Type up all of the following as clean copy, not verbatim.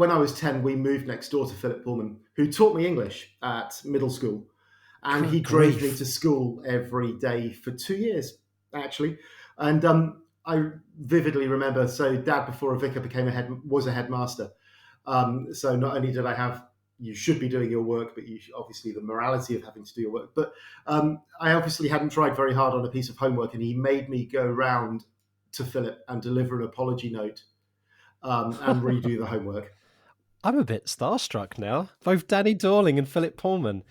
When I was 10, we moved next door to Philip Pullman, who taught me English at middle school. And he drove me to school every day for 2 years, actually. And I vividly remember, so Dad, before a vicar, was a headmaster. So not only did I have, you should be doing your work, but obviously the morality of having to do your work. But I obviously hadn't tried very hard on a piece of homework, and he made me go round to Philip and deliver an apology note and redo the homework. I'm a bit starstruck now. Both Danny Dorling and Philip Pullman.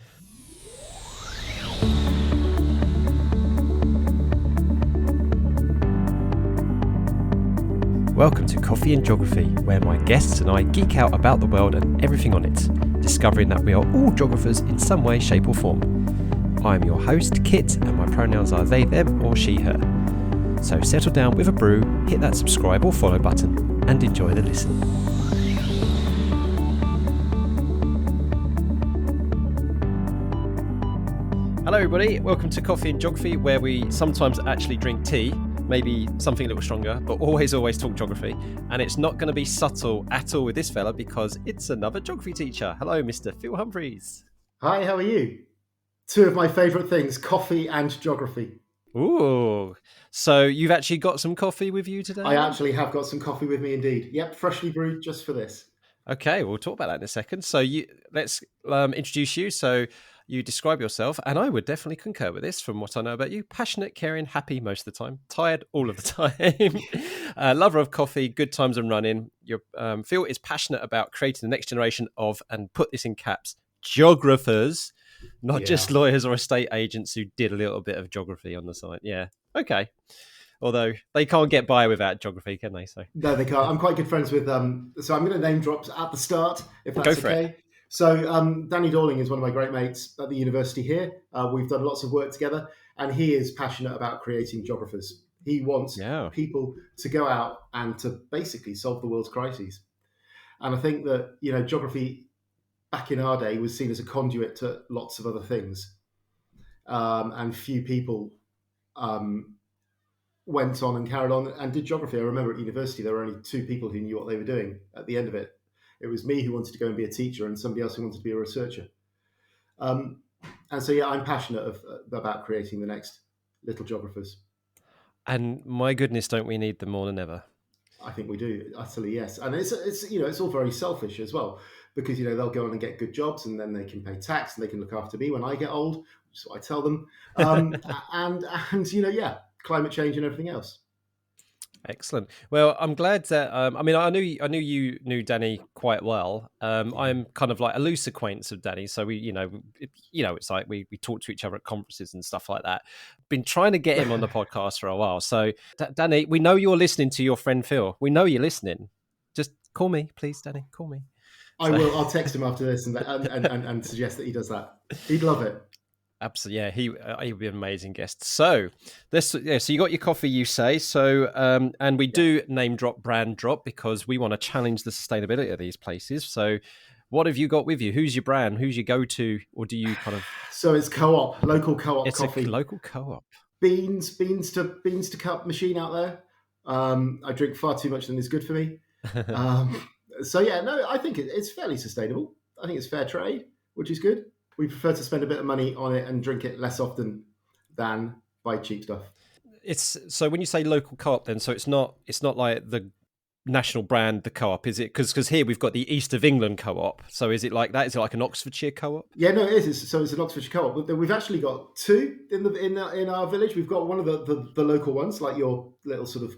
Welcome to Coffee and Geography, where my guests and I geek out about the world and everything on it, discovering that we are all geographers in some way, shape or form. I am your host, Kit, and my pronouns are they, them or she, her. So settle down with a brew, hit that subscribe or follow button, and enjoy the listen. Hello everybody, welcome to Coffee and Geography, where we sometimes actually drink tea, maybe something a little stronger, but always talk geography. And it's not going to be subtle at all with this fella because it's another geography teacher. Hello, Mr. Phil Humphreys. Hi, how are you? Two of my favourite things, coffee and geography. Ooh, so you've actually got some coffee with you today? I actually have got some coffee with me indeed. Yep, freshly brewed just for this. Okay, we'll talk about that in a second. So let's introduce you. So you describe yourself, and I would definitely concur with this from what I know about you. Passionate, caring, happy most of the time, tired all of the time, lover of coffee, good times and running. Phil is passionate about creating the next generation of, and put this in caps, geographers, not just lawyers or estate agents who did a little bit of geography on the side. Yeah, okay. Although they can't get by without geography, can they? So no, they can't. I'm quite good friends with so I'm going to name drop at the start, if that's okay. It. So Danny Dorling is one of my great mates at the university here. We've done lots of work together, and he is passionate about creating geographers. He wants people to go out and to basically solve the world's crises. And I think that, geography back in our day was seen as a conduit to lots of other things. And few people went on and carried on and did geography. I remember at university, there were only two people who knew what they were doing at the end of it. It was me who wanted to go and be a teacher and somebody else who wanted to be a researcher. And so, I'm passionate about creating the next little geographers. And my goodness, don't we need them more than ever? I think we do, utterly, yes. And it's all very selfish as well, because, they'll go on and get good jobs and then they can pay tax and they can look after me when I get old, which is what I tell them. And climate change and everything else. Excellent. Well, I'm glad that I knew you knew Danny quite well. I'm kind of like a loose acquaintance of Danny, so we, it's like we talk to each other at conferences and stuff like that. Been trying to get him on the podcast for a while. So, Danny, we know you're listening to your friend Phil. We know you're listening. Just call me, please, Danny. Call me. I will. I'll text him after this and suggest that he does that. He'd love it. Absolutely, yeah. He would be an amazing guest. So so you got your coffee, you say. So and we do name drop, brand drop, because we want to challenge the sustainability of these places. So what have you got with you? Who's your brand? Who's your go-to? Or do you kind of? So it's Co-op, local Co-op coffee. It's a local Co-op. Beans to cup machine out there. I drink far too much than is good for me. I think it's fairly sustainable. I think it's fair trade, which is good. We prefer to spend a bit of money on it and drink it less often than buy cheap stuff. So when you say local Co-op, then it's not like the national brand, the Co-op, is it? Because here we've got the East of England Co-op. So is it like that? Is it like an Oxfordshire Co-op? Yeah, no, it is. So it's an Oxfordshire Co-op. But we've actually got two in our village. We've got one of the local ones, like your little sort of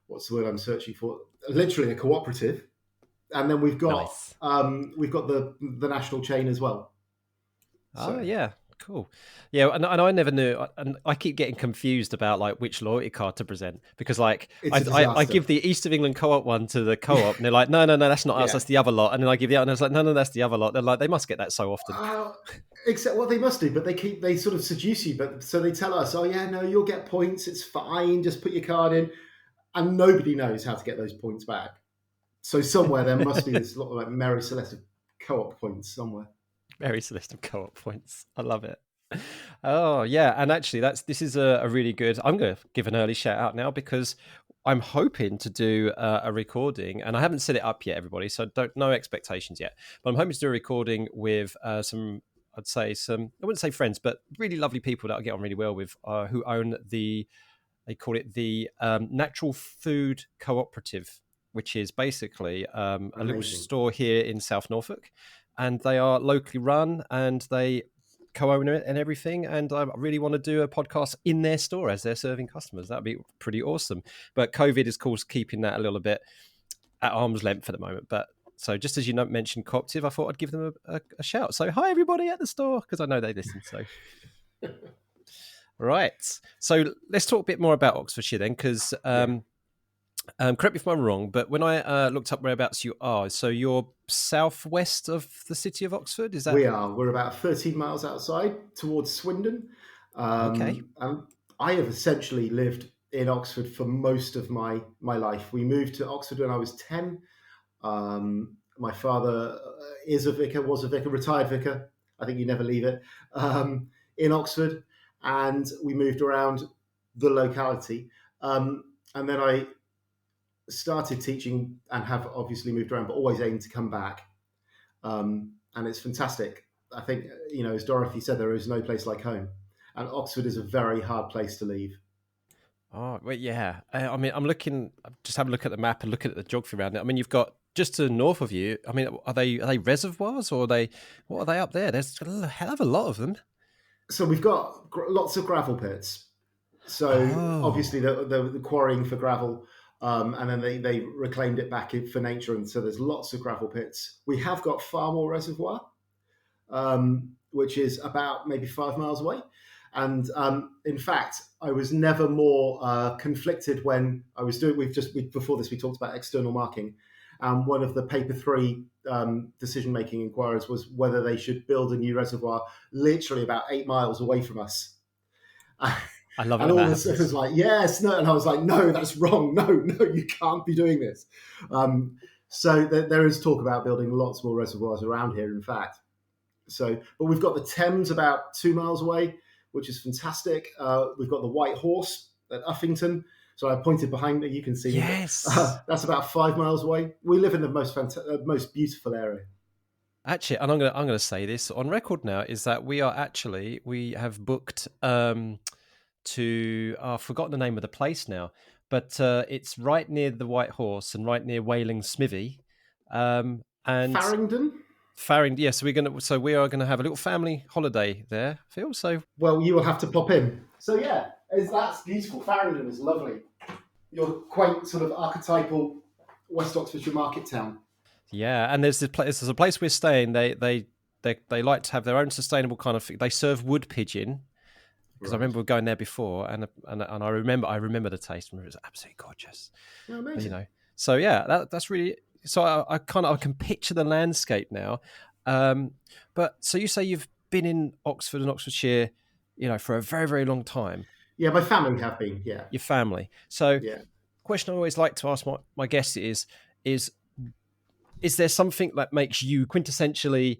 what's the word I'm searching for? Literally a cooperative. And then we've got the national chain as well. So. Oh yeah, cool. Yeah, and I never knew, and I keep getting confused about like which loyalty card to present, because like I give the East of England Co-op one to the Co-op, and they're like, no, that's not us, that's the other lot. And then I give the other, and I was like, no, that's the other lot. They're like, they must get that so often. Except what they must do, but they sort of seduce you. But so they tell us, oh yeah, no, you'll get points. It's fine. Just put your card in, and nobody knows how to get those points back. So somewhere there must be this lot of like Mary Celeste Co-op points somewhere. Mary Celeste Co-op points. I love it. Oh yeah, and actually this is a really good. I'm going to give an early shout out now, because I'm hoping to do a recording, and I haven't set it up yet, everybody. So no expectations yet. But I'm hoping to do a recording with some. I'd say some. I wouldn't say friends, but really lovely people that I get on really well with, who own the. They call it the Natural Food Cooperative, which is basically a little Amazing. store here in South Norfolk, and they are locally run and they co-own it and everything. And I really want to do a podcast in their store as they're serving customers. That'd be pretty awesome. But COVID is, of course, keeping that a little bit at arm's length at the moment. But so just as you mentioned Cooperative, I thought I'd give them a shout. So hi everybody at the store, because I know they listen. So. Right. So let's talk a bit more about Oxfordshire then, because correct me if I'm wrong, but when I looked up whereabouts you are, so you're southwest of the city of Oxford, is that? We are. We're about 13 miles outside towards Swindon. Okay. And I have essentially lived in Oxford for most of my life. We moved to Oxford when I was 10. My father is a vicar, was a vicar, retired vicar. I think you never leave it, in Oxford. And we moved around the locality. And then I started teaching and have obviously moved around, but always aimed to come back. And it's fantastic. I think, as Dorothy said, there is no place like home. And Oxford is a very hard place to leave. Oh, well, yeah. I mean, I'm just having a look at the map and looking at the geography around it. I mean, you've got just to the north of you. I mean, are they reservoirs, or what are they up there? There's a hell of a lot of them. So we've got lots of gravel pits. So obviously the quarrying for gravel, and then they reclaimed it back for nature. And so there's lots of gravel pits. We have got Farmore Reservoir, which is about maybe 5 miles away. And in fact, I was never more conflicted when I was doing. Before this we talked about external marking, and one of the paper 3 decision-making inquiries was whether they should build a new reservoir literally about 8 miles away from us. I love it. And all the stuff was like, yes, no, and I was like, no, that's wrong. No, you can't be doing this. So there is talk about building lots more reservoirs around here. In fact, but we've got the Thames about 2 miles away, which is fantastic. We've got the White Horse at Uffington. So I pointed behind me. You can see. Yes, that's about 5 miles away. We live in the most beautiful area. Actually, and I'm going to say this on record now, is that we have booked to I've forgotten the name of the place now, but it's right near the White Horse and right near Whaling Smithy, and Farringdon. Yes, we are gonna have a little family holiday there, Phil. So you will have to pop in. So yeah, that's beautiful. Farringdon is lovely. Your quaint sort of archetypal West Oxfordshire market town. Yeah, and there's a place we're staying. They like to have their own sustainable kind of. They serve wood pigeon. Because I remember going there before, and I remember the taste. It was absolutely gorgeous. Oh, amazing. So yeah, that's really. So I can picture the landscape now. But so you say you've been in Oxford and Oxfordshire, for a very, very long time. Yeah, my family have been. Yeah, your family. So, question I always like to ask my guests is there something that makes you quintessentially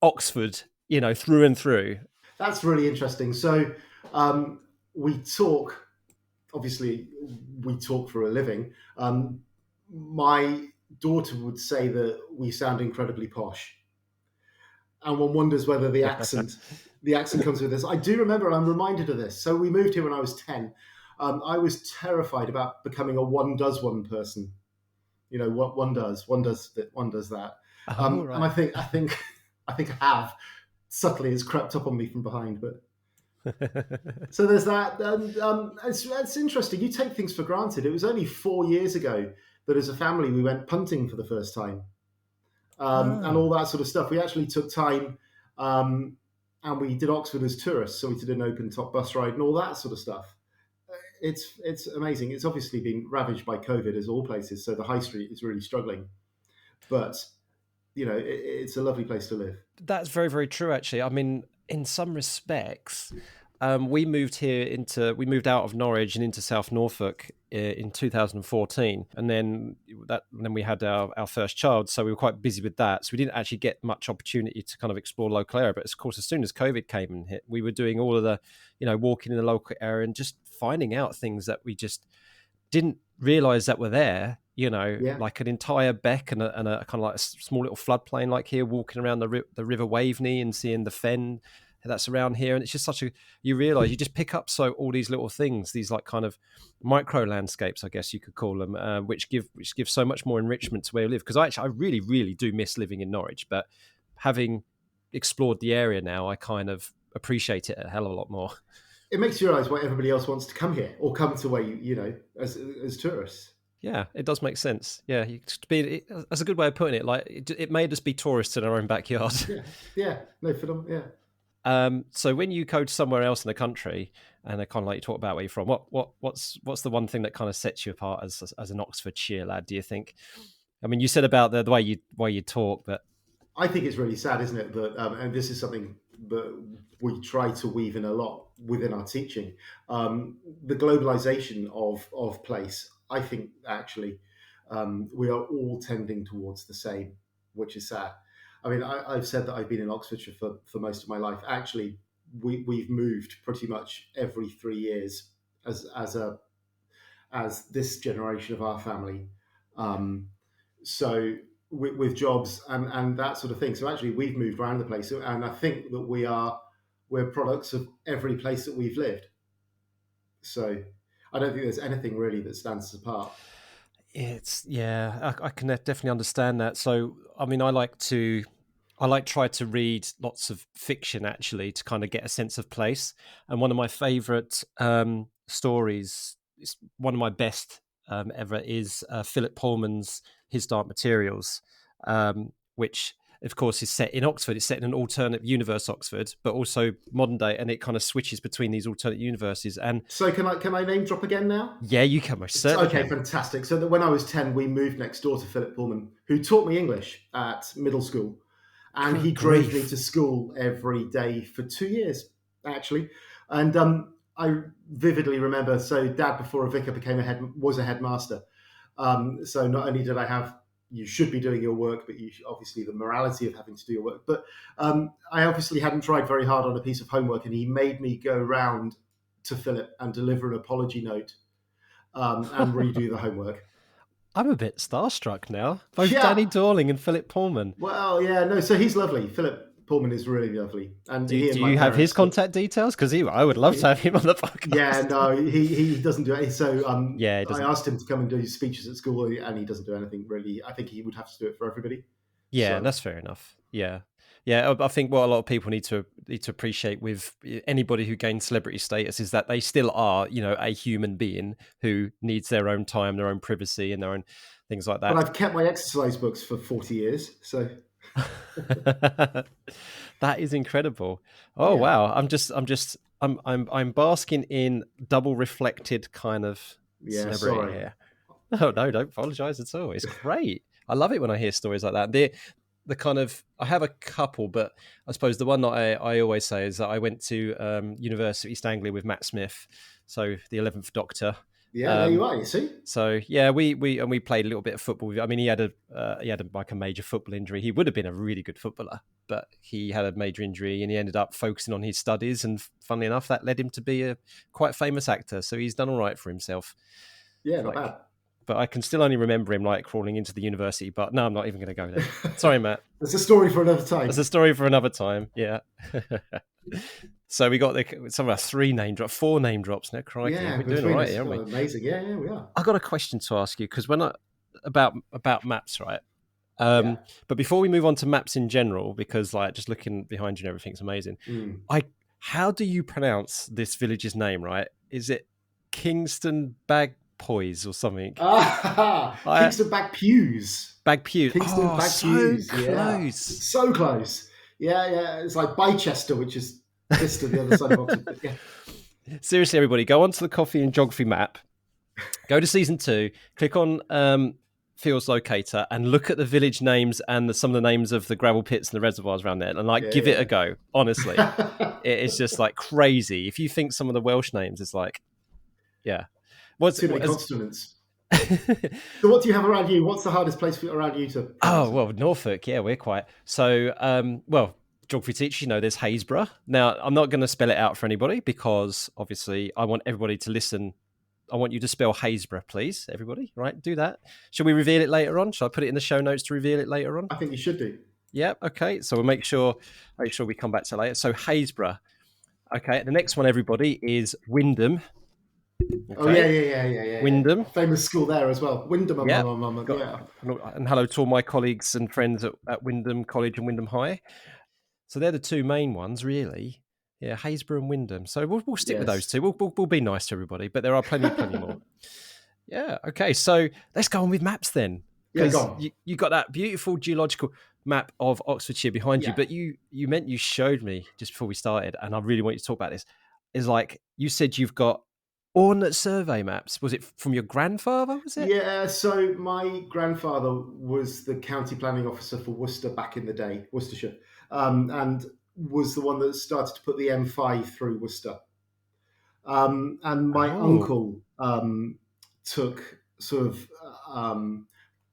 Oxford, through and through? That's really interesting. So we talk, obviously, for a living. My daughter would say that we sound incredibly posh. And one wonders whether the accent comes with this. I do remember, and I'm reminded of this. So we moved here when I was 10. I was terrified about becoming a one does one person. What one does that. Right. And I think I have. Subtly has crept up on me from behind, but so there's that. And it's interesting. You take things for granted. It was only 4 years ago that, as a family, we went punting for the first time, and all that sort of stuff. We actually took time, and we did Oxford as tourists. So we did an open top bus ride and all that sort of stuff. It's amazing. It's obviously been ravaged by COVID, as all places. So the high street is really struggling, but it's a lovely place to live. That's very, very true, actually. I mean, in some respects, we moved out of Norwich and into South Norfolk in 2014, and then we had our first child, so we were quite busy with that. So we didn't actually get much opportunity to kind of explore local area. But of course, as soon as COVID came and hit, we were doing all of the, walking in the local area and just finding out things that we just didn't realize that were there. Yeah. Like an entire beck and a kind of like a small little floodplain, like here, walking around the River Waveney and seeing the fen that's around here. And it's just you realize you just pick up all these little things, these like kind of micro landscapes, I guess you could call them, which give so much more enrichment to where you live. Because I really, really do miss living in Norwich, but having explored the area now, I kind of appreciate it a hell of a lot more. It makes you realise why everybody else wants to come here or come to where as tourists. Yeah, it does make sense. Yeah, that's a good way of putting it. Like it made us be tourists in our own backyard. Yeah. No, for them. Yeah. So when you go to somewhere else in the country, and they kind of like you talk about where you're from, what's the one thing that kind of sets you apart as an Oxfordshire lad? Do you think? I mean, you said about the way you talk, but I think it's really sad, isn't it? That and this is something that we try to weave in a lot within our teaching. The globalization of place. I think actually we are all tending towards the same, which is sad. I mean, I've said that I've been in Oxfordshire for most of my life. Actually, we've moved pretty much every 3 years as this generation of our family. So with jobs and that sort of thing. So actually, we've moved around the place, and I think that we're products of every place that we've lived. So I don't think there's anything really that stands us apart. I can definitely understand that. So I mean, I like try to read lots of fiction actually to kind of get a sense of place. And one of my favorite stories, is one of my best ever, is Philip Pullman's His Dark Materials, which of course is set in Oxford. It's set in an alternate universe, Oxford, but also modern day, and it kind of switches between these alternate universes. And so, can I name drop again now? Yeah, you can. Most certainly. Okay, fantastic. So that when I was 10, we moved next door to Philip Pullman, who taught me English at middle school, and he drove me to school every day for 2 years, actually. And I vividly remember. So, Dad, before a vicar, was a headmaster. So not only did I have, you should be doing your work, but obviously the morality of having to do your work. But I obviously hadn't tried very hard on a piece of homework, and he made me go round to Philip and deliver an apology note and redo the homework. I'm a bit starstruck now. Both Danny Dorling and Philip Pullman. Well, yeah, no, so he's lovely. Philip Pullman is really lovely. And do you have his contact details? Because I would love to have him on the podcast. Yeah, no, he doesn't do it. So he doesn't. I asked him to come and do speeches at school, and he doesn't do anything really. I think he would have to do it for everybody. Yeah, that's fair enough. Yeah. I think what a lot of people need to appreciate with anybody who gains celebrity status is that they still are, a human being who needs their own time, their own privacy, and their own things like that. But I've kept my exercise books for 40 years, so. That is incredible. Oh, yeah. Wow. I'm basking in double reflected kind of celebrity here. No, don't apologize at all. It's great. I love it when I hear stories like that. The kind of, I have a couple, but I suppose the one that I always say is that I went to University of East Anglia with Matt Smith, so the 11th Doctor. Yeah, there you are. You see. So yeah, we played a little bit of football. I mean, he had a major football injury. He would have been a really good footballer, but he had a major injury, and he ended up focusing on his studies. And funnily enough, that led him to be a quite famous actor. So he's done all right for himself. Yeah, not bad. But I can still only remember him like crawling into the university. But no, I'm not even going to go there. Sorry, Matt. It's a story for another time. It's a story for another time. Yeah. So we got some of our 4 name drops now. Crikey, yeah, we're doing all right, aren't we? Amazing. Yeah, we are. I got a question to ask you because about maps, right? But before we move on to maps in general, because like just looking behind you and everything's amazing. How do you pronounce this village's name? Right? Is it Kingston Bagpoys or something? Kingston Bagpews. Bagpews. Kingston Bagpews. So close. So close. Yeah. It's like Bicester, which is just to the other side of Oxford. Yeah. Seriously, everybody, go onto the Coffee and Geography map. Go to season 2. Click on Phil's locator and look at the village names and some of the names of the gravel pits and the reservoirs around there, and give it a go. Honestly, it's just like crazy. If you think some of the Welsh names is like, yeah, too many consonants. So what do you have around you? What's the hardest place around you to pronounce? Oh, well, Norfolk. Yeah, we're quite. So, geography teacher, there's Haysborough. Now, I'm not going to spell it out for anybody because obviously I want everybody to listen I want you to spell Haysborough, please, everybody. Right, do that. Shall we reveal it later on? Shall I put it in the show notes to reveal it later on? I think you should do. Yeah. Okay. So we'll make sure we come back to it later. So Haysborough. Okay. The next one, everybody, is Wyndham. Okay. Oh yeah. Wyndham. Famous school there as well. Wyndham, yeah. Yeah. And hello to all my colleagues and friends at Wyndham College and Wyndham High. So they're the two main ones, really. Yeah, Haysborough and Wyndham. So we'll stick with those two. We'll be nice to everybody, but there are plenty more. Yeah. Okay. So let's go on with maps then, because you got that beautiful geological map of Oxfordshire behind you. But you showed me just before we started, and I really want you to talk about this. Is like you said you've got Ordnance survey maps. Was it from your grandfather? Was it? Yeah. So my grandfather was the county planning officer for Worcester back in the day, Worcestershire, and was the one that started to put the M5 through Worcester. And my uncle took sort of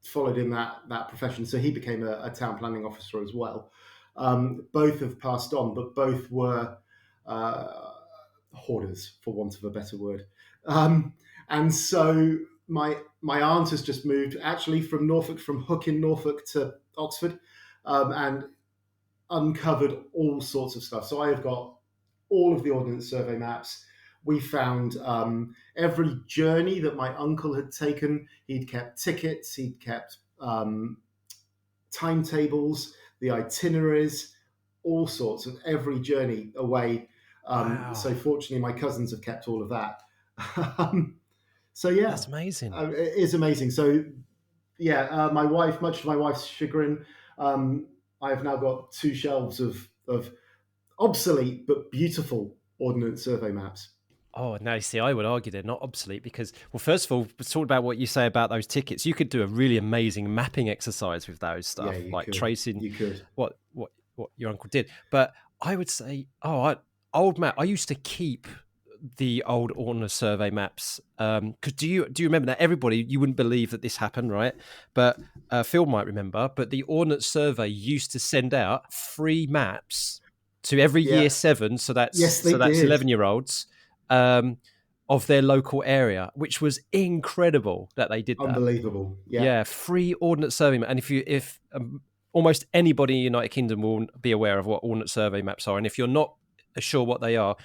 followed in that profession, so he became a town planning officer as well. Both have passed on, but both were hoarders, for want of a better word. And so my aunt has just moved actually from Norfolk, from Hook in Norfolk to Oxford, and uncovered all sorts of stuff. So I have got all of the Ordnance Survey maps. We found every journey that my uncle had taken. He'd kept tickets, he'd kept timetables, the itineraries, all sorts of every journey away. Wow. So fortunately, my cousins have kept all of that. So yeah, that's amazing. It is amazing. So yeah, my wife, much to my wife's chagrin, I have now got 2 shelves of obsolete but beautiful Ordnance survey maps. Oh, no, see, I would argue they're not obsolete because, well, first of all, talk about what you say about those tickets. You could do a really amazing mapping exercise with those stuff, tracing what your uncle did. But I would say, old map. I used to keep the old Ordnance survey maps because do you remember that? Everybody, you wouldn't believe that this happened, right? But Phil might remember. But the Ordnance survey used to send out free maps to every year 7, so that's 11-year-olds. Of their local area, which was incredible that they did that. Unbelievable. Yeah, free Ordnance survey. And if almost anybody in the United Kingdom will be aware of what Ordnance survey maps are, and if you're not sure what they are,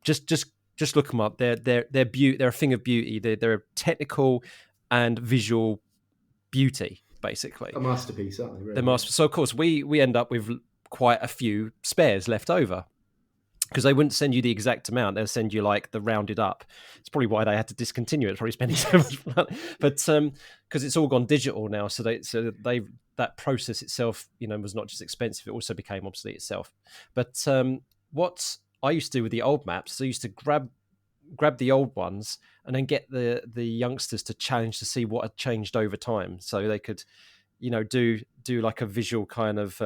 just look them up. They're they're a thing of beauty. They're a technical and visual beauty, basically. A masterpiece, aren't they? Really? So of course we end up with quite a few spares left over, because they wouldn't send you the exact amount. They'll send you like the rounded up. It's probably why they had to discontinue it. It's probably spending so much money. But because it's all gone digital now, so that process itself, was not just expensive, it also became obsolete itself. But what I used to do with the old maps, I used to grab the old ones and then get the youngsters to challenge to see what had changed over time, so they could, do like a visual kind of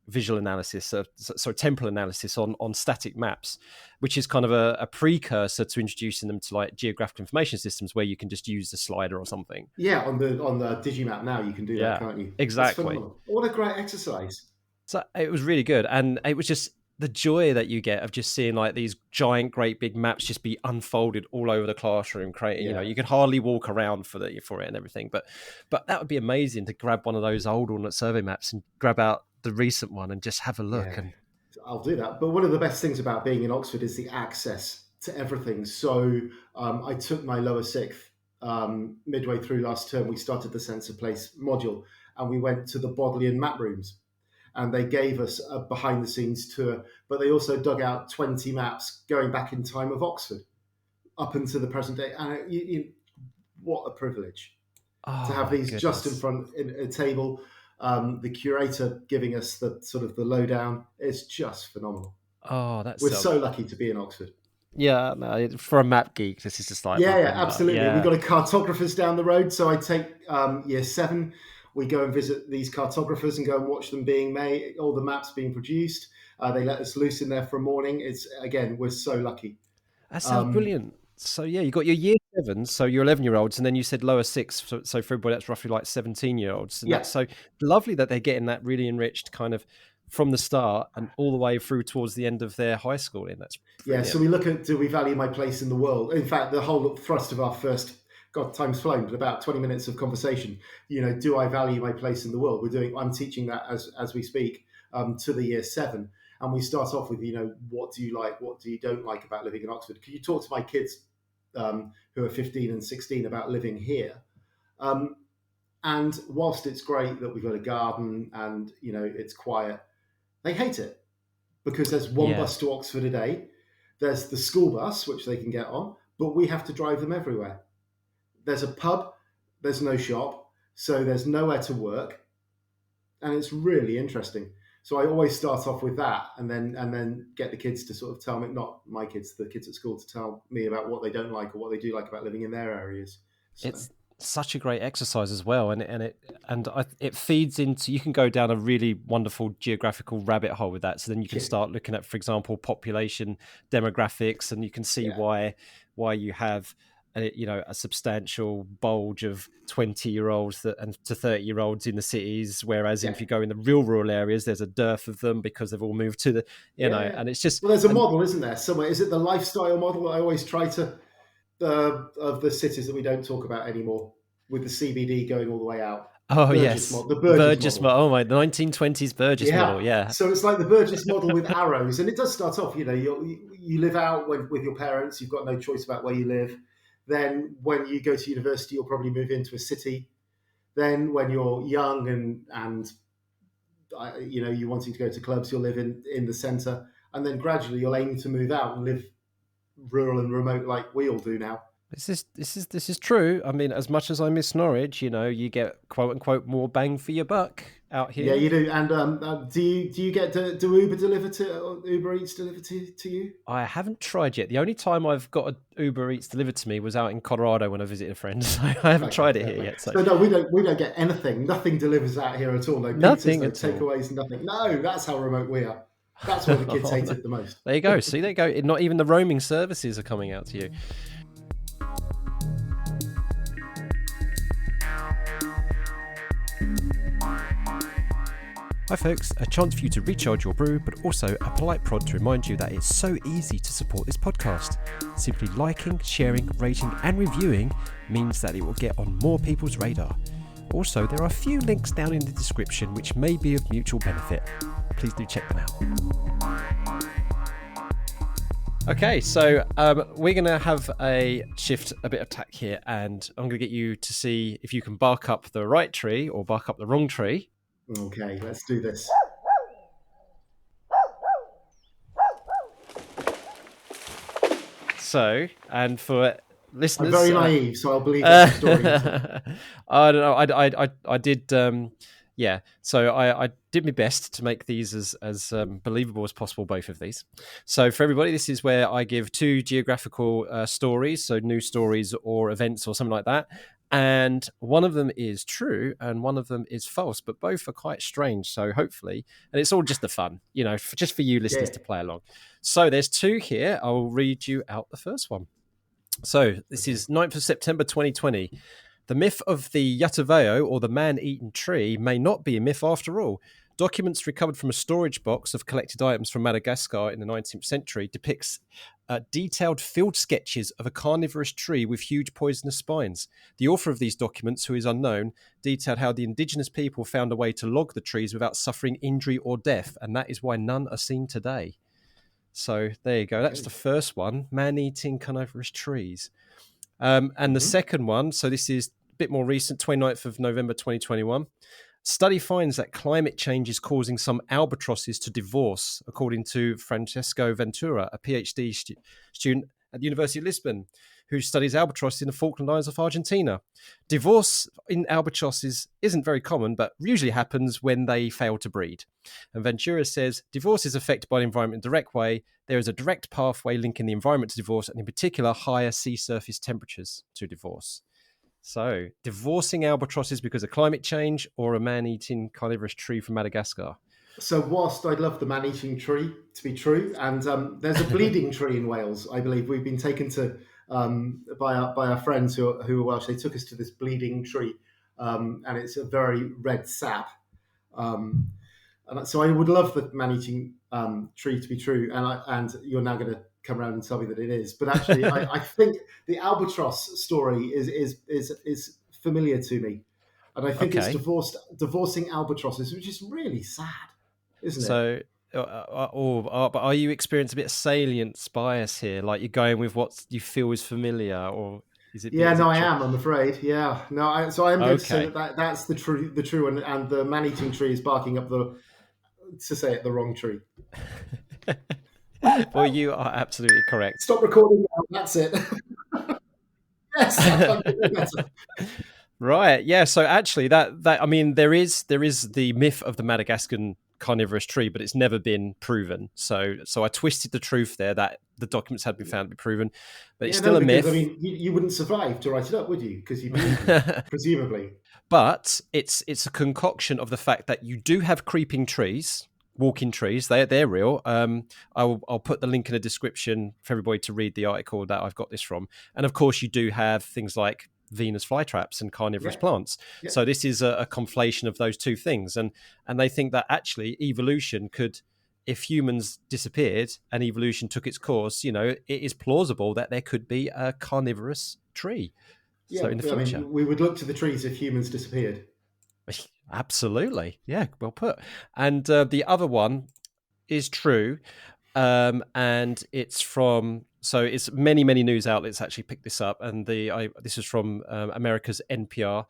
visual analysis, so temporal analysis on static maps, which is kind of a precursor to introducing them to like geographical information systems where you can just use the slider or something. Yeah, on the Digimap now you can do that, can't you? Exactly. What a great exercise. So it was really good, and it was just the joy that you get of just seeing like these giant, great big maps just be unfolded all over the classroom, creating. You could hardly walk around for it and everything. But that would be amazing to grab one of those old Ordnance survey maps and grab out the recent one and just have a look. Yeah, I'll do that. But one of the best things about being in Oxford is the access to everything. So I took my lower 6th midway through last term. We started the Sense of Place module, and we went to the Bodleian map rooms, and they gave us a behind the scenes tour, but they also dug out 20 maps going back in time of Oxford up until the present day. And what a privilege to have these just in front in a table. The curator giving us the sort of the lowdown. It's just phenomenal. We're so lucky to be in Oxford. Yeah, no, for a map geek, this is just like absolutely. We've got a cartographers down the road, so I take year 7. We go and visit these cartographers and go and watch them being made, all the maps being produced. They let us loose in there for a morning. We're so lucky. That sounds brilliant. So yeah, you got your year 7s, so your 11-year-olds, and then you said lower 6, so for everybody that's roughly like 17-year-olds. And that's so lovely that they're getting that really enriched kind of from the start and all the way through towards the end of their high schooling. That's brilliant. Yeah, so we look at, do we value my place in the world? In fact, the whole thrust of our first, God, time's flown, but about 20 minutes of conversation, do I value my place in the world? I'm teaching that as we speak to the year 7. And we start off with, what do you like? What do you don't like about living in Oxford? Can you talk to my kids who are 15 and 16 about living here? And whilst it's great that we've got a garden and, it's quiet, they hate it because there's one bus to Oxford a day. There's the school bus, which they can get on, but we have to drive them everywhere. There's a pub, there's no shop, so there's nowhere to work. And it's really interesting. So I always start off with that and then get the kids to sort of tell me, not my kids, the kids at school, to tell me about what they don't like or what they do like about living in their areas. So. It's such a great exercise as well, and it feeds into, you can go down a really wonderful geographical rabbit hole with that. So then you can start looking at, for example, population demographics, and you can see why you have a substantial bulge of 20-year-olds and to 30-year-olds in the cities, whereas if you go in the rural areas, there's a dearth of them because they've all moved to the and it's just, well, there's a model, isn't there, somewhere? Is it the lifestyle model? I always try to of the cities that we don't talk about anymore, with the CBD going all the way out. Oh, Burgess yes. model, the Burgess model. Oh, my, the 1920s Burgess model, yeah. So it's like the Burgess model with arrows. And it does start off, you live out with your parents. You've got no choice about where you live. Then when you go to university, you'll probably move into a city. Then when you're young and you're wanting to go to clubs, you'll live in the centre. And then gradually you'll aim to move out and live rural and remote like we all do now. This is true. I mean, as much as I miss Norwich, you get quote unquote more bang for your buck out here. Yeah, you do. And do you get do Uber Eats delivered to you? I haven't tried yet. The only time I've got Uber Eats delivered to me was out in Colorado when I visited a friend. So I haven't tried it here yet. So no, we don't get anything. Nothing delivers out here at all. No nothing pizzas, no takeaways, nothing. No, that's how remote we are. That's why the kids hate it the most. There you go. See, there you go. Not even the roaming services are coming out to you. Hi folks, a chance for you to recharge your brew, but also a polite prod to remind you that it's so easy to support this podcast. Simply liking, sharing, rating and reviewing means that it will get on more people's radar. Also, there are a few links down in the description which may be of mutual benefit. Please do check them out. Okay, so we're going to have a bit of tack here, and I'm going to get you to see if you can bark up the right tree or bark up the wrong tree. Okay, let's do this. So, and for listeners, I'm very naive, so I'll believe that story. I don't know. I did. Yeah. So I did my best to make these as believable as possible. Both of these. So for everybody, this is where I give 2 geographical stories, so news stories or events or something like that. And one of them is true and one of them is false, but both are quite strange. So hopefully, and it's all just the fun, just for you listeners to play along. So there's 2 here. I'll read you out the first one. So this is 9th of September 2020. The myth of the Yataveo, or the man-eaten tree, may not be a myth after all. Documents recovered from a storage box of collected items from Madagascar in the 19th century depicts detailed field sketches of a carnivorous tree with huge poisonous spines. The author of these documents, who is unknown, detailed how the indigenous people found a way to log the trees without suffering injury or death, and that is why none are seen today. So there you go. That's the first one, man-eating carnivorous trees. And the second one, so this is a bit more recent, 29th of November 2021. Study finds that climate change is causing some albatrosses to divorce, according to Francesco Ventura, a PhD student at the University of Lisbon, who studies albatrosses in the Falkland Islands of Argentina. Divorce in albatrosses isn't very common, but usually happens when they fail to breed. And Ventura says, divorce is affected by the environment in a direct way. There is a direct pathway linking the environment to divorce, and in particular, higher sea surface temperatures to divorce. So, divorcing albatrosses because of climate change, or a man-eating carnivorous tree from Madagascar? So whilst I'd love the man-eating tree to be true, and there's a bleeding tree in Wales, I believe. We've been taken to by our friends who are Welsh. They took us to this bleeding tree, and it's a very red sap. And so I would love the man-eating tree to be true, and you're now going to come around and tell me that it is. But actually, I think the albatross story is familiar to me, and I think it's Okay. divorcing albatrosses, which is really sad, isn't it? So, but are you experiencing a bit of salience bias here? Like you're going with what you feel is familiar, or is it? Yeah, Is no, it I true? am. I'm afraid. Yeah, no. So I am going to say Okay. that's the true one, and the man-eating tree is barking up to say it, the wrong tree. Well, you are absolutely correct. Stop recording now. That's it. Yes, I can't get no better. Right. Yeah. So actually, that I mean, there is the myth of the Madagascar carnivorous tree, but it's never been proven. So I twisted the truth there that the documents had been found to be proven, but it's Yeah, still no, a because I myth. mean, you wouldn't survive to write it up, would you? Because you'd be eaten, presumably. But it's a concoction of the fact that you do have creeping trees, walking trees. They're real. I'll put the link in the description for everybody to read the article that I've got this from. And of course, you do have things like Venus flytraps and carnivorous Yeah, plants. yeah, So this is a conflation of those two things, and they think that actually evolution could. If humans disappeared and evolution took its course, it is plausible that there could be a carnivorous tree. So yeah. in the I future. mean, we would look to the trees if humans disappeared. Absolutely. Yeah, well put. And the other one is true. And it's from, so it's many news outlets actually picked this up. And this is from America's NPR,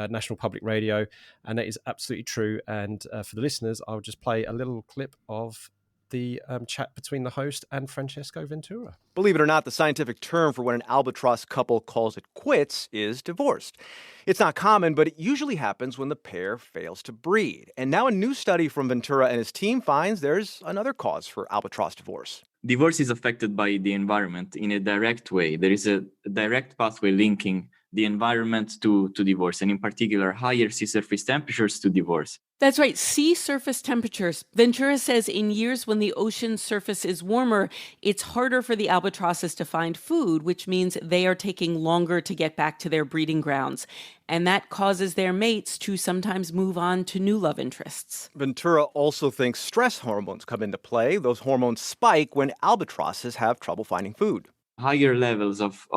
National Public Radio. And it is absolutely true. And for the listeners, I'll just play a little clip of the chat between the host and Francesco Ventura. Believe it or not, the scientific term for when an albatross couple calls it quits is divorced. It's not common, but it usually happens when the pair fails to breed. And now a new study from Ventura and his team finds there's another cause for albatross divorce. Divorce is affected by the environment in a direct way. There is a direct pathway linking the environment to divorce, and in particular, higher sea surface temperatures to divorce. That's right, sea surface temperatures. Ventura says in years when the ocean surface is warmer, it's harder for the albatrosses to find food, which means they are taking longer to get back to their breeding grounds. And that causes their mates to sometimes move on to new love interests. Ventura also thinks stress hormones come into play. Those hormones spike when albatrosses have trouble finding food. Higher levels of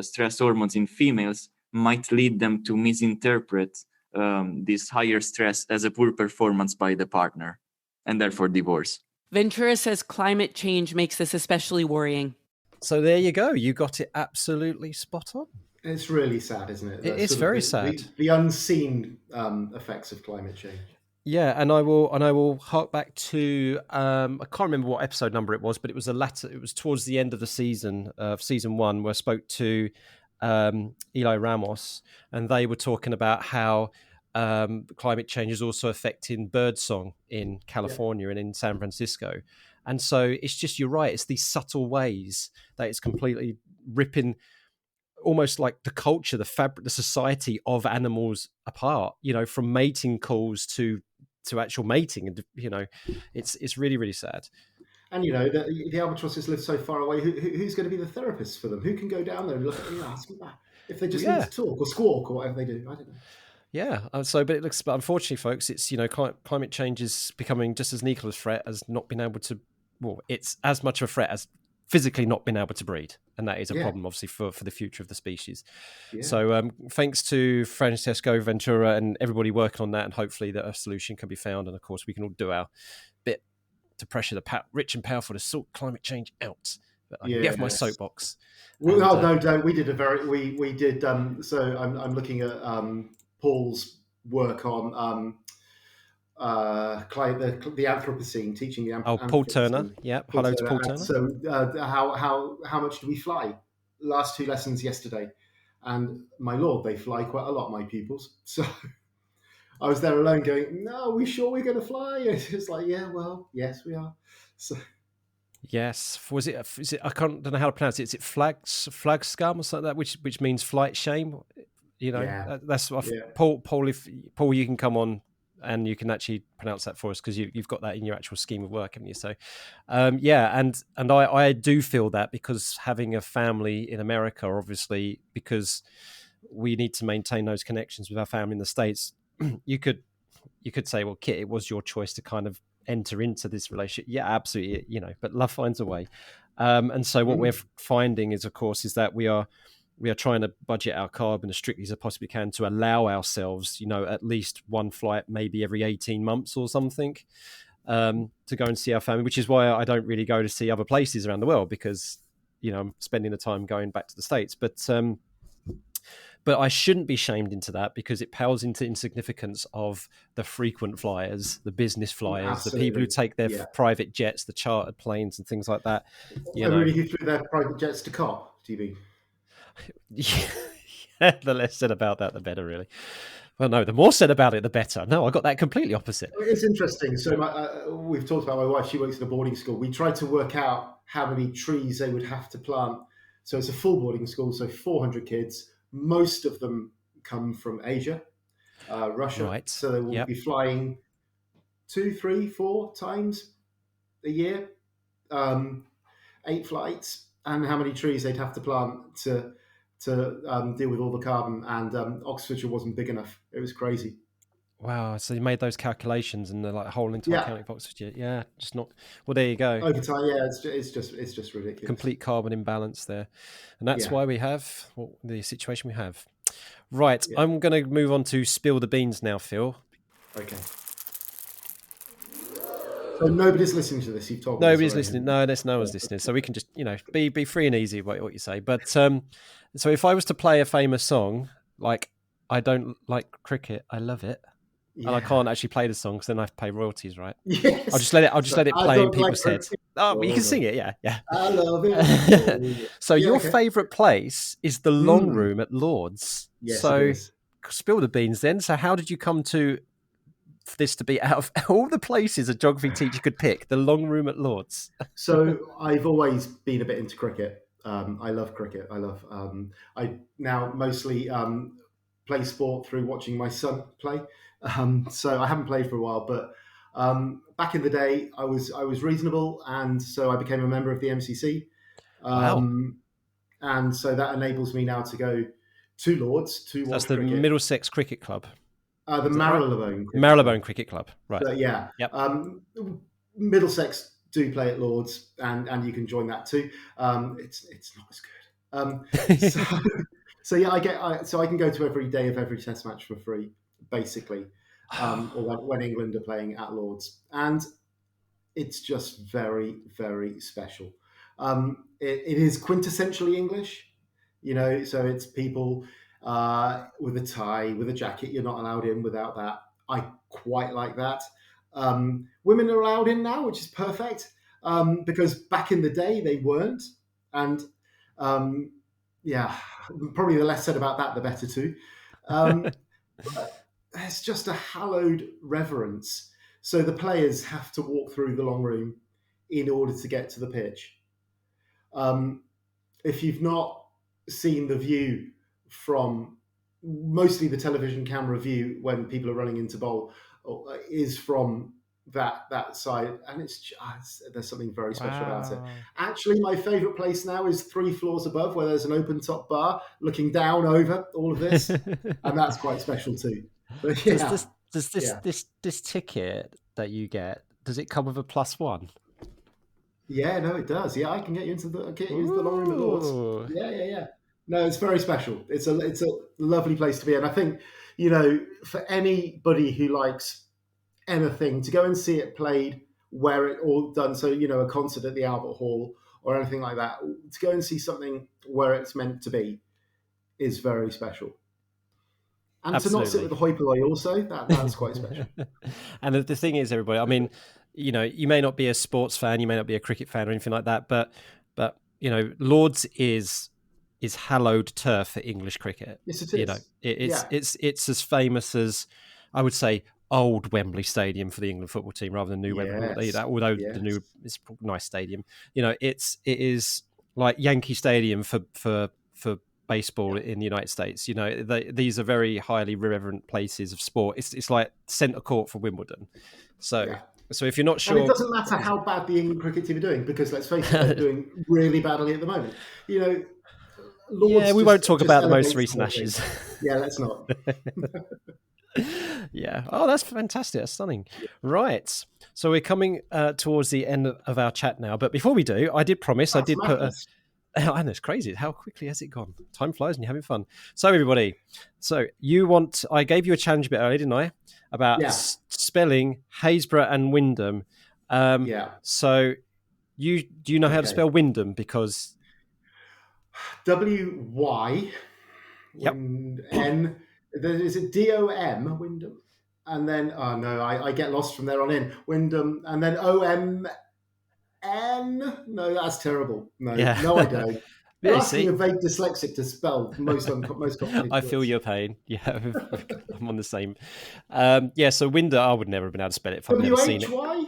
stress hormones in females might lead them to misinterpret this higher stress as a poor performance by the partner, and therefore divorce. Ventura says climate change makes this especially worrying. So there you go. You got it absolutely spot on. It's really sad, isn't it? It's very sad. The unseen effects of climate change. Yeah, and I will hark back to I can't remember what episode number it was, but it was towards the end of the season of season 1 where I spoke to Eli Ramos, and they were talking about how climate change is also affecting birdsong in California and in San Francisco. And so it's just, you're right, it's these subtle ways that it's completely ripping almost like the culture, the fabric, the society of animals apart, from mating calls to actual mating. And, it's really sad. And the albatrosses live so far away. Who's going to be the therapist for them? Who can go down there and look at them and ask them that? If they just need to talk or squawk or whatever they do, I don't know. Yeah. But unfortunately, folks, it's climate change is becoming just as needle a threat as not being able to. Well, it's as much of a threat as physically not being able to breed, and that is a problem, obviously, for the future of the species. Yeah. So thanks to Francesco Ventura and everybody working on that, and hopefully that a solution can be found. And of course, we can all do our bit to pressure the rich and powerful to sort climate change out. But I can get off my soapbox. No. We did we did. So I'm looking at Paul's work on the Anthropocene, teaching the Anthropocene. Paul Turner. Yeah, hello to Paul Turner. So how much do we fly? Last 2 lessons yesterday, and my lord, they fly quite a lot, my pupils. So I was there alone, going, "No, are we sure we're going to fly?" It's like, yeah, well, yes, we are. So. Yes, is it? I don't know how to pronounce it. Is it flag scum or something like that, which means flight shame? That's what Paul. If Paul, you can come on and you can actually pronounce that for us, because you've got that in your actual scheme of work, haven't you? So, and I do feel that, because having a family in America, obviously, because we need to maintain those connections with our family in the States. You could you could say, well, Kit, it was your choice to kind of enter into this relationship. Yeah, absolutely. But love finds a way. And so what we're finding is, of course, is that we are trying to budget our carbon as strictly as I possibly can to allow ourselves, at least one flight, maybe every 18 months or something, to go and see our family, which is why I don't really go to see other places around the world, because, I'm spending the time going back to the States. But I shouldn't be shamed into that, because it pales into insignificance of the frequent flyers, the business flyers, Absolutely. the people who take their private jets, the chartered planes and things like that. Everybody who flew their private jets to COP, do you mean? Yeah, the less said about that, the better, really. Well, no, the more said about it, the better. No, I got that completely opposite. It's interesting. So we've talked about my wife. She works in a boarding school. We tried to work out how many trees they would have to plant. So it's a full boarding school, so 400 kids. Most of them come from Asia, Russia. Right. So they will be flying 2, 3, 4 times a year, 8 flights, and how many trees they'd have to plant to deal with all the carbon. And Oxfordshire wasn't big enough. It was crazy. Wow. So you made those calculations, and the whole entire county of Oxfordshire. Yeah, just not. Well, there you go. Over time, it's just ridiculous. Complete carbon imbalance there, and that's why we have the situation we have. Right. Yeah. I'm going to move on to spill the beans now, Phil. Okay. So nobody's listening to this. You've told me. Nobody's listening. No, there's no one's listening. So we can just, be free and easy about what you say. But so if I was to play a famous song, like I don't like cricket, I love it. Yeah. And I can't actually play the song because then I have to pay royalties, right? Yes. I'll just let it play in people's heads. Oh, you can sing it, yeah. I love it. So your favourite place is the Long Room at Lord's. Yes, so spill the beans then. So how did you come to for this to be, out of all the places a geography teacher could pick, the Long Room at Lord's? So I've always been a bit into cricket. I love cricket. I now mostly play sport through watching my son play. So I haven't played for a while, but back in the day, I was reasonable, and so I became a member of the MCC. Wow. And so that enables me now to go to Lord's to watch. That's the cricket. Middlesex Cricket Club. The Marylebone. Right? Marylebone Cricket Club, right? But yeah. Yep. Middlesex do play at Lord's, and you can join that too. It's not as good. So yeah, I can go to every day of every Test match for free, basically, or when England are playing at Lord's, and it's just very, very special. It is quintessentially English, so it's people with a tie, with a jacket. You're not allowed in without that. I quite like that. Women are allowed in now, which is perfect, because back in the day they weren't, and probably the less said about that, the better too. But there's just a hallowed reverence. So the players have to walk through the long room in order to get to the pitch. If you've not seen the view from mostly the television camera view when people are running into bowl, is from that side, and it's just, there's something very special about it. Actually, my favorite place now is 3 floors above, where there's an open top bar looking down over all of this, and that's quite special too. But, yeah. Does this ticket that you get, does it come with a +1? Yeah, no, it does. Yeah, I can get you into the Long Room at Lord's. Yeah. No, it's very special. It's a lovely place to be, and I think, for anybody who likes anything, to go and see it played where it all done. So, a concert at the Albert Hall or anything like that, to go and see something where it's meant to be is very special. And Absolutely. To not sit with the hoi polloi also, that's quite special. And the thing is, everybody, I mean, you may not be a sports fan, you may not be a cricket fan or anything like that, but Lord's is hallowed turf for English cricket. Yes, it is. It's as famous as, I would say, old Wembley Stadium for the England football team rather than new Wembley. Although the new is a nice stadium, it is like Yankee Stadium for baseball in the United States. These are very highly reverent places of sport. It's like centre court for Wimbledon. So if you're not sure, and it doesn't matter how bad the England cricket team are doing, because let's face it, they're doing really badly at the moment. Lord's we won't talk about the most recent Ashes. Yeah, let's not. Yeah. Oh, that's fantastic. That's stunning. Right. So we're coming towards the end of our chat now. But before we do, I did promise, I did put a. And it's crazy. How quickly has it gone? Time flies when you're having fun. So everybody, I gave you a challenge a bit earlier, didn't I? About spelling Haysborough and Wyndham. So do you know how to spell Wyndham? Because W-Y N, is it D-O-M, Wyndham? And then, oh no, I get lost from there on in. Wyndham, and then O-M-N? No, that's terrible. No, no, I don't. You're asking a vague dyslexic to spell most complicated I feel your pain. Yeah, I'm on the same. So Wyndham, I would never have been able to spell it if I'd never seen it. W-H-Y?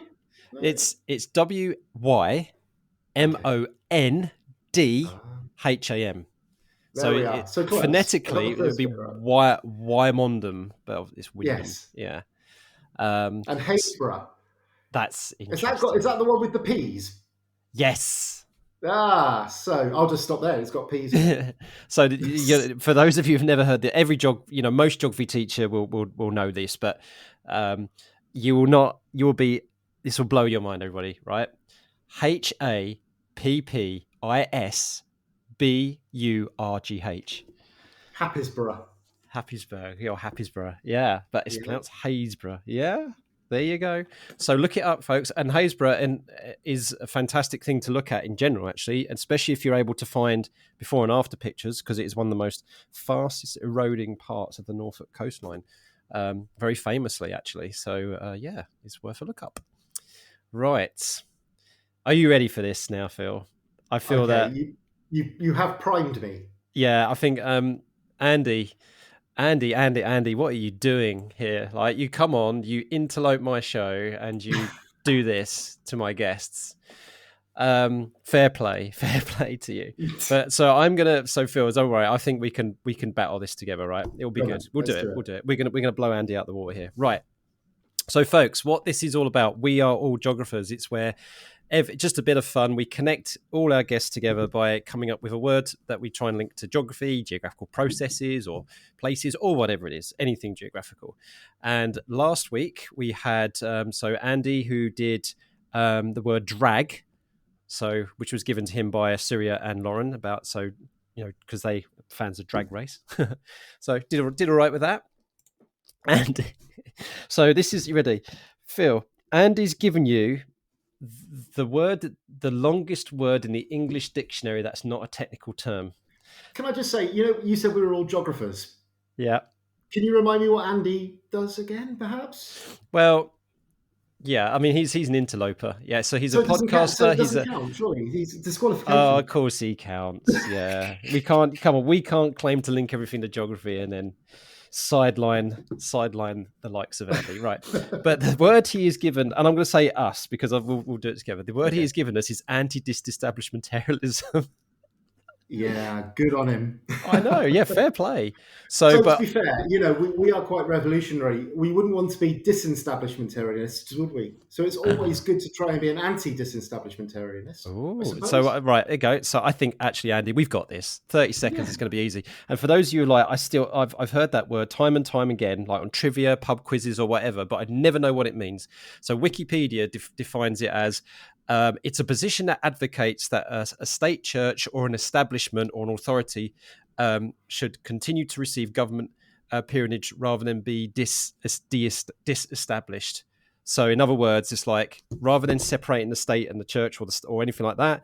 No. It's W-Y-M-O-N-D-H-A-M. So phonetically, it would be Wymondham, but it's Wyndham. Yes. Yeah. And Haysborough. That's interesting. Is that the one with the P's? Yes. So I'll just stop there. It's got P's. So for those of you who've never heard that, most geography teacher will know this, but you will not. You will be. This will blow your mind, everybody. Right? Happippisburgh. Happisburgh. Yeah, but it's pronounced Haysborough. Yeah. There you go. So look it up, folks. And Haysborough is a fantastic thing to look at in general, actually, especially if you're able to find before and after pictures, because it is one of the most fastest eroding parts of the Norfolk coastline, very famously, actually. So, it's worth a look up. Right. Are you ready for this now, Phil? I feel that... You have primed me. Yeah, I think Andy, what are you doing here? Like, you come on, you interlope my show, and you do this to my guests. Fair play to you. But so Phil, don't worry. I think we can battle this together, right? It'll be good. We'll do it. We're gonna blow Andy out the water here, right? So, folks, what this is all about, we are all geographers. It's where just a bit of fun. We connect all our guests together by coming up with a word that we try and link to geography, geographical processes or places or whatever it is, anything geographical. And last week we had, Andy, who did the word drag, which was given to him by Syria and Lauren because they fans of Drag Race. So did all right with that. And so this is, you ready? Phil, Andy's given you the longest word in the English dictionary that's not a technical term. Can I just say, you said we were all geographers. Yeah. Can you remind me what Andy does again, perhaps? Well, yeah, I mean, he's an interloper. Yeah, so he's a podcaster. He's disqualification. Oh, of course he counts. Yeah. we can't claim to link everything to geography and then sideline the likes of Andy, right? But the word he is given, and I'm going to say us because we'll do it together. The word he has given us is anti-disestablishmentarianism. Yeah, good on him. I know. Yeah, fair play. So to be fair, we are quite revolutionary. We wouldn't want to be disestablishmentarianists, would we? So it's always good to try and be an anti-disestablishmentarianist. So right, there you go. So I think actually, Andy, we've got this. 30 seconds is going to be easy. And for those of you I've heard that word time and time again, like on trivia, pub quizzes, or whatever, but I never know what it means. So Wikipedia defines it as. It's a position that advocates that a state church or an establishment or an authority should continue to receive government patronage rather than be disestablished. So, in other words, it's like rather than separating the state and the church or anything like that,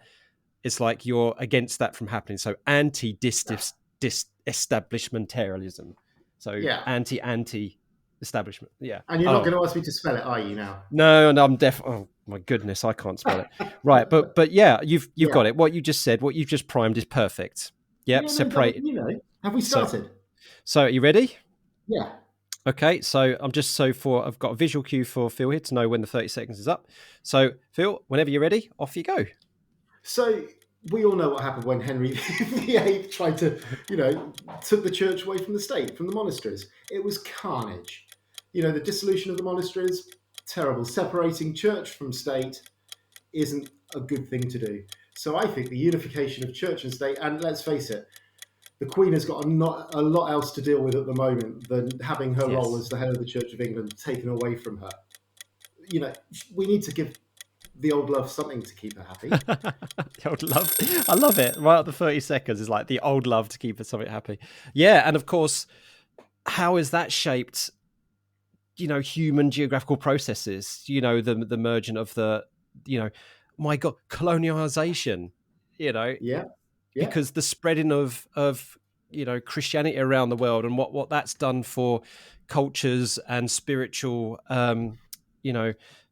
it's like you're against that from happening. So, anti-disestablishmentarianism. So, anti-establishment. Yeah. And you're not going to ask me to spell it, are you now? No, I'm deaf. Oh my goodness, I can't spell it. Right, but yeah, you've got it. What you just said, what you've just primed is perfect. Yep, separated. Have we started? So are you ready? Yeah. Okay, so I've got a visual cue for Phil here to know when the 30 seconds is up. So Phil, whenever you're ready, off you go. So we all know what happened when Henry VIII tried to, took the church away from the state, from the monasteries. It was carnage. The dissolution of the monasteries, terrible. Separating church from state isn't a good thing to do. So I think the unification of church and state, and let's face it, the Queen has got a lot else to deal with at the moment than having her role as the head of the Church of England taken away from her. We need to give the old love something to keep her happy. The old love. I love it. Right up to 30 seconds is like the old love to keep her something happy. Yeah, and of course, how has that shaped, human geographical processes? The merging of the, my God, colonialization. Yeah. Because the spreading of Christianity around the world and what that's done for cultures and spiritual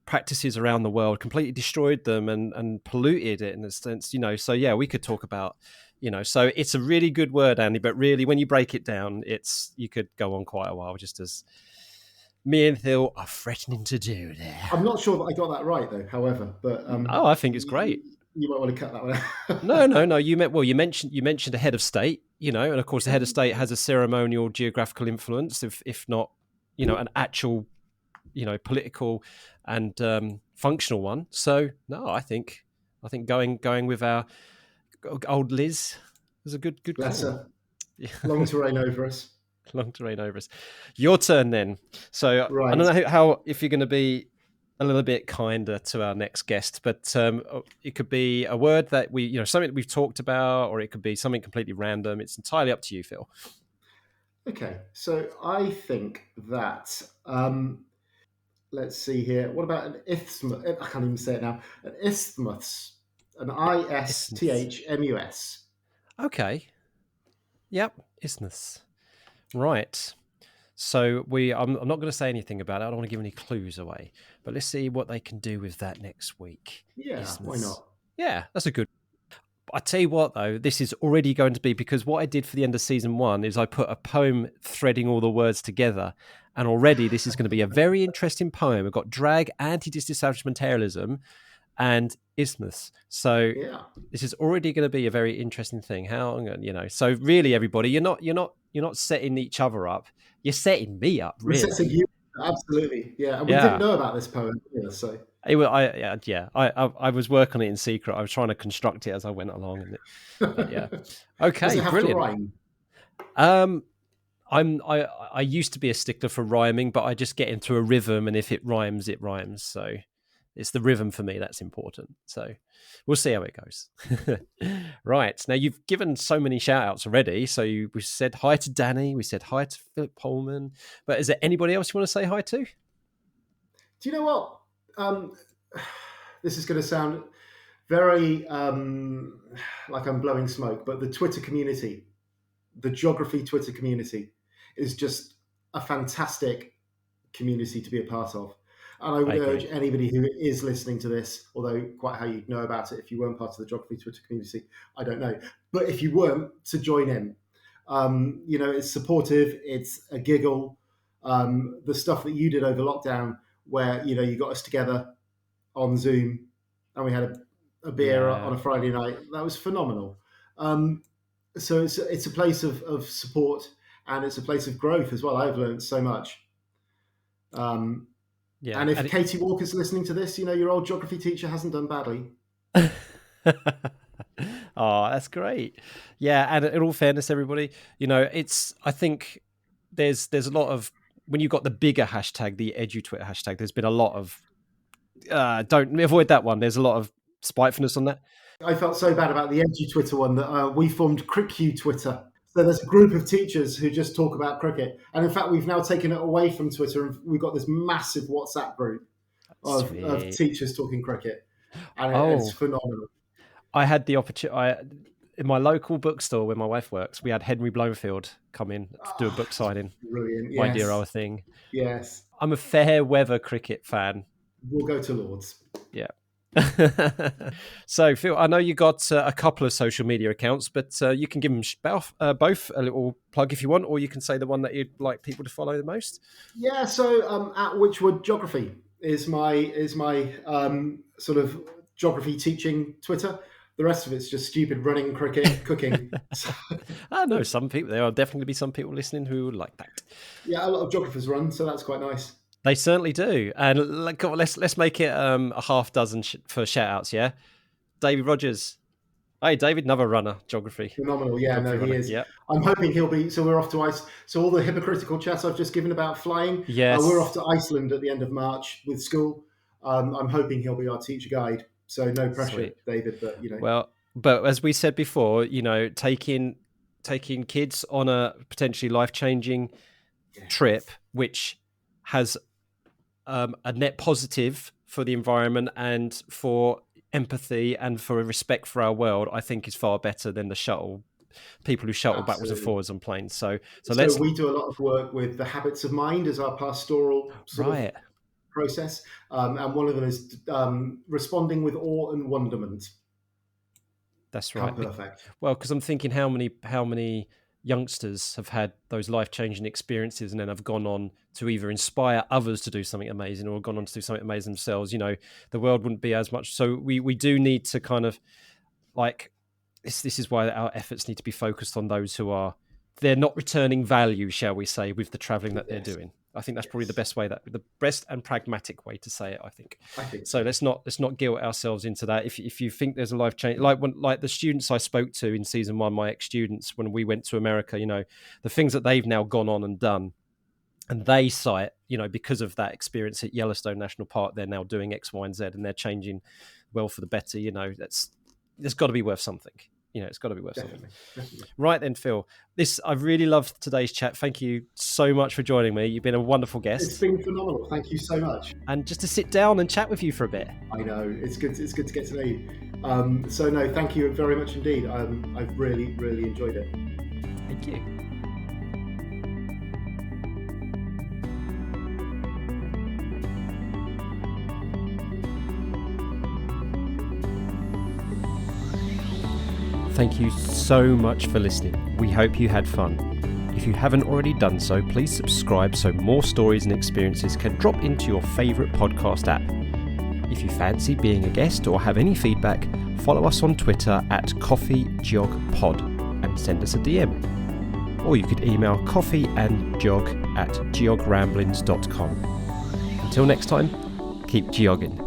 practices around the world, completely destroyed them and polluted it in a sense. So yeah, we could talk about so it's a really good word, Andy, but really when you break it down, you could go on quite a while, just as me and Phil are threatening to do there. I'm not sure that I got that right though, however, but I think it's great. You might want to cut that one out. No. You mentioned a head of state, and of course the head of state has a ceremonial geographical influence, if not, an actual, political and functional one. So no, I think going with our old Liz was a good Bless call. her. Long to reign over us. Long to reign over us. Your turn then. So right. I don't know how if you're going to be a little bit kinder to our next guest, but it could be a word that something that we've talked about, or it could be something completely random. It's entirely up to you, Phil. Okay, so I think that let's see here. What about an isthmus? I can't even say it now. An isthmus, an isthmus. Okay. Yep, isthmus. Right. So I'm not going to say anything about it. I don't want to give any clues away. But let's see what they can do with that next week. Yeah, why not? Yeah, that's a good. I tell you what, though, this is already going to be, because what I did for the end of season 1 is I put a poem threading all the words together. And already this is going to be a very interesting poem. We've got drag, anti-disestablishmentarianism, and isthmus. So This is already going to be a very interesting thing. So really, everybody, you're not setting each other up. You're setting me up, really. We're setting you, absolutely, yeah. And we didn't know about this poem either, so. I was working on it in secret. I was trying to construct it as I went along. But yeah. Okay, Does it have brilliant. To rhyme? I used to be a stickler for rhyming, but I just get into a rhythm, and if it rhymes, it rhymes. So it's the rhythm for me that's important. So we'll see how it goes. Right. Now, you've given so many shout outs already. So we said hi to Danny. We said hi to Philip Pullman. But is there anybody else you want to say hi to? Do you know what? This is going to sound very like I'm blowing smoke, but the Twitter community, the geography Twitter community, is just a fantastic community to be a part of. And I would urge anybody who is listening to this, although quite how you'd know about it if you weren't part of the geography Twitter community, I don't know. But if you weren't, to join in. It's supportive, it's a giggle. The stuff that you did over lockdown, where, you got us together on Zoom and we had a beer on a Friday night, that was phenomenal. So it's a place of support, and it's a place of growth as well. I've learned so much. And if Katie Walker's listening to this, your old geography teacher hasn't done badly. Oh, that's great. Yeah, and in all fairness, everybody, I think there's a lot of, when you've got the bigger hashtag, the EduTwitter hashtag, there's been a lot of, don't avoid that one. There's a lot of spitefulness on that. I felt so bad about the EduTwitter one that we formed CricQ Twitter. So there's a group of teachers who just talk about cricket. And in fact, we've now taken it away from Twitter, and we've got this massive WhatsApp group of teachers talking cricket. And it's phenomenal. I had the opportunity, in my local bookstore where my wife works, we had Henry Blomefield come in to do a book signing. Brilliant. My dear old thing. Yes. I'm a fair weather cricket fan. We'll go to Lord's. Yeah. So, Phil, I know you got a couple of social media accounts, but you can give them both a little plug if you want, or you can say the one that you'd like people to follow the most. Yeah, so at Witchwood Geography is my sort of geography teaching Twitter. The rest of it's just stupid running, cricket, cooking. I know some people. There are definitely be some people listening who like that. Yeah, a lot of geographers run, so that's quite nice. They certainly do. And let's make it a half dozen for shout outs, yeah? David Rogers. Hey, David, another runner, geography. Phenomenal. Yeah, no, he is. Yep. I'm hoping he'll be. So we're off to Iceland. So all the hypocritical chat I've just given about flying, Yes. we're off to Iceland at the end of March with school. I'm hoping he'll be our teacher guide. So no pressure, Sweet. David. But Well, but as we said before, taking kids on a potentially life-changing trip, which has a net positive for the environment and for empathy and for a respect for our world, I think is far better than the shuttle. People who shuttle backwards and forwards on planes. So we do a lot of work with the habits of mind as our pastoral sort of process, and one of them is responding with awe and wonderment. That's right. Perfect. Well, because I'm thinking how many youngsters have had those life-changing experiences and then have gone on to either inspire others to do something amazing or gone on to do something amazing themselves. The world wouldn't be as much. So we do need to kind of like this is why our efforts need to be focused on those who they're not returning value, shall we say, with the traveling that they're doing. I think that's probably the best and pragmatic way to say it. I think so. Let's not guilt ourselves into that. If you think there's a life change, like the students I spoke to in season 1, my ex-students, when we went to America, the things that they've now gone on and done, and they cite, because of that experience at Yellowstone National Park, they're now doing X, Y, and Z, and they're changing well for the better. There's got to be worth something. It's got to be worth something. Definitely. Right then, Phil, I've really loved today's chat. Thank you so much for joining me. You've been a wonderful guest. It's been phenomenal. Thank you so much. And just to sit down and chat with you for a bit. I know. It's good. It's good to get to know you. So no, thank you very much indeed. I've really, really enjoyed it. Thank you. Thank you so much for listening. We hope you had fun. If you haven't already done so, please subscribe so more stories and experiences can drop into your favourite podcast app. If you fancy being a guest or have any feedback, follow us on Twitter at coffeegeogpod and send us a DM. Or you could email coffeeandgeog@geogramblings.com. Until next time, keep geogging.